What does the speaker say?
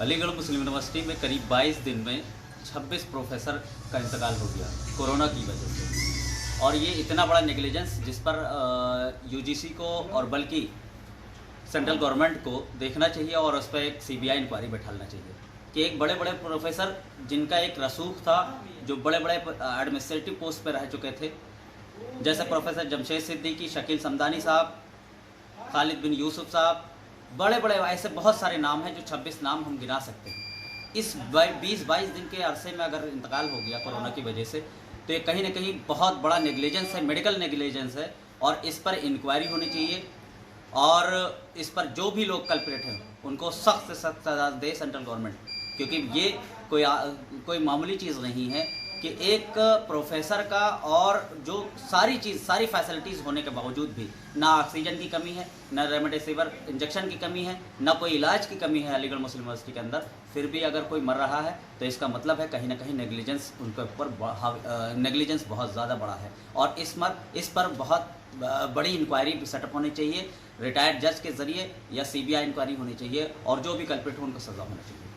अलीगढ़ मुस्लिम university में करीब 22 दिन में 26 प्रोफेसर का इंतकाल हो गया कोरोना की वजह से। और ये इतना बड़ा नेग्लिजेंस जिस पर यूजीसी को और बल्कि सेंट्रल गवर्नमेंट को देखना चाहिए और उस पर एक सीबीआई इंक्वायरी बैठाना चाहिए कि एक बड़े बड़े प्रोफेसर जिनका एक रसूख था, जो बड़े बड़े एडमिनिस्ट्रेटिव पोस्ट पर रह चुके थे, जैसे प्रोफेसर जमशेद सिद्दीकी, शकील समदानी साहब, खालिद बिन यूसुफ साहब, बड़े बड़े ऐसे बहुत सारे नाम हैं जो 26 नाम हम गिना सकते हैं। इस 20-22 दिन के अरसे में अगर इंतकाल हो गया कोरोना की वजह से, तो ये कहीं ना कहीं बहुत बड़ा नेग्लिजेंस है, मेडिकल नेग्लिजेंस है, और इस पर इंक्वायरी होनी चाहिए और इस पर जो भी लोग कल्प्रेट हैं उनको सख्त से सख्त सजा दे सेंट्रल गवर्नमेंट, क्योंकि ये कोई मामूली चीज़ नहीं है कि एक प्रोफेसर का और जो सारी फैसिलिटीज़ होने के बावजूद भी ना ऑक्सीजन की कमी है, ना रेमडेसिविर इंजेक्शन की कमी है, ना कोई इलाज की कमी है अलीगढ़ मुस्लिम यूनिवर्सिटी के अंदर, फिर भी अगर कोई मर रहा है तो इसका मतलब है कहीं ना कहीं नेग्लिजेंस उनके ऊपर नेग्लिजेंस बहुत ज़्यादा बड़ा है। और इस पर बहुत बड़ी इंक्वायरी सेटअप होनी चाहिए, रिटायर्ड जज के ज़रिए या सीबीआई इंक्वायरी होनी चाहिए और जो भी कल्प्रिट हो उनको सज़ा होनी चाहिए।